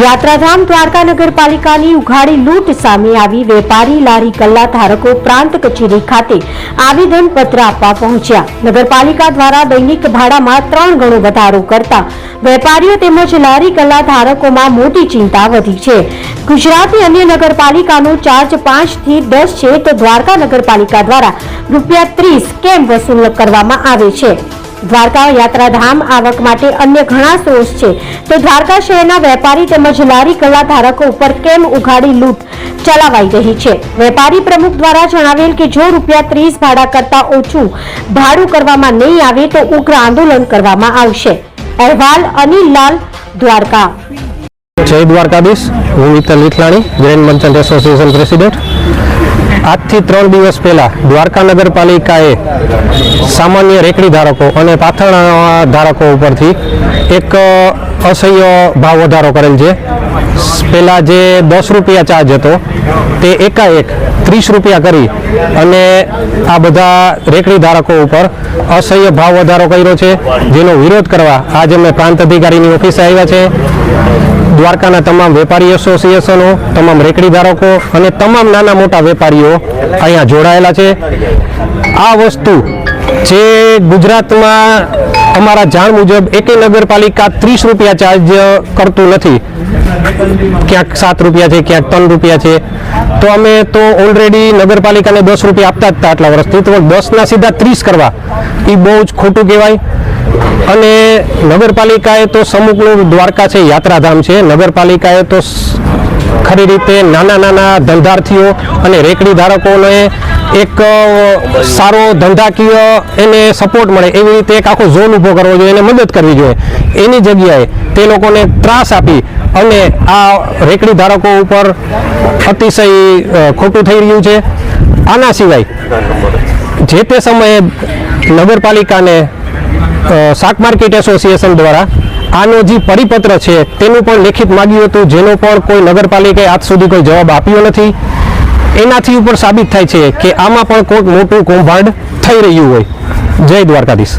યાત્રાધામ દ્વારકા નગરપાલિકાની ઉઘાડી લૂંટ સામે આવી વેપારી લારી ગલ્લા ધારકો પ્રાંત કચેરી ખાતે આવેદનપત્ર આપવા પહોંચ્યા। નગરપાલિકા દ્વારા દૈનિક ભાડામાં 3 ગણો વધારો કરતા વેપારીઓ તેમજ લારી ગલ્લા ધારકોમાં મોટી ચિંતા વધી છે। ગુજરાતની અન્ય નગરપાલિકાનો ચાર્જ 5 થી 10 છે, તો દ્વારકા નગરપાલિકા દ્વારા ₹30 કેમ વસૂલ કરવામાં આવે છે? દ્વારકા યાત્રાધામ આવક માટે અન્ય ઘણા સોર્સ છે, તો દ્વારકા શહેરના વેપારી તેમજ લારી ગલ્લા ધારકો ઉપર કેમ ઉઘાડી લૂંટ ચલાવાઈ રહી છે? વેપારી પ્રમુખ દ્વારા જણાવેલ કે જો ₹30 ભાડા કરતા ઓછું ભાડું કરવામાં નહીં આવે તો ઉગ્ર આંદોલન કરવામાં આવશે। અહેવાલ અનિલ લાલ, દ્વારકા। જય દ્વારકાધીશ। હું Mittal Lithlani, grand merchant association president. આજથી 3 દિવસ પહેલા દ્વારકા નગરપાલિકાએ સામાન્ય રેકડી ધારકો અને પાથરણા ધારકો ઉપરથી એક અસહ્ય ભાવ વધારો કરેલ છે। પહેલા જે ₹10 ચાર્જ હતો તે એકાએક ₹30 કરી અને આ બધા રેકડી ધારકો ઉપર અસહ્ય ભાવ વધારો કર્યો છે, જેનો વિરોધ કરવા આજે અમે પ્રાંત અધિકારીની ઓફિસે આવ્યા છે। દ્વારકાના તમામ વેપારી એસોસિએશનો, તમામ રેકડી ધારકો અને તમામ નાના મોટા વેપારીઓ અહીંયા જોડાયેલા છે। આ વસ્તુ જે ગુજરાતમાં અમારા જાણ મુજબ એકેય નગરપાલિકા ₹30 ચાર્જ કરતું નથી, ક્યાંક ₹7 છે, ક્યાંક ₹3 છે, તો અમે તો ઓલરેડી નગરપાલિકાને ₹10 આપતા જ હતા આટલા વર્ષથી, તો 10ના સીધા 30 કરવા એ બહુ જ ખોટું કહેવાય। અને નગરપાલિકાએ તો સમુખનું દ્વારકા છે, યાત્રાધામ છે, નગરપાલિકાએ તો ખરી રીતે નાના ધંધાર્થીઓ અને રેકડી ધારકોને એક સારો ધંધાકીય એને સપોર્ટ મળે એવી રીતે એક આખો ઝોન ઊભો કરવો જોઈએ, એને મદદ કરવી જોઈએ। એની જગ્યાએ તે લોકોને ત્રાસ આપી અને આ રેકડી ધારકો ઉપર અતિશય ખોટું થઈ રહ્યું છે। આના સિવાય જે તે સમયે નગરપાલિકાને શાક માર્કેટ એસોસિએશન દ્વારા આનો જે પરિપત્ર છે તેનું પણ લેખિત માગ્યું હતું, જેનો પણ કોઈ નગરપાલિકાએ આજ સુધી કોઈ જવાબ આપ્યો નથી। એનાથી ઉપર સાબિત થાય છે કે આમાં પણ કોઈક મોટું કૌભાંડ થઈ રહ્યું હોય। જય દ્વારકાધીશ।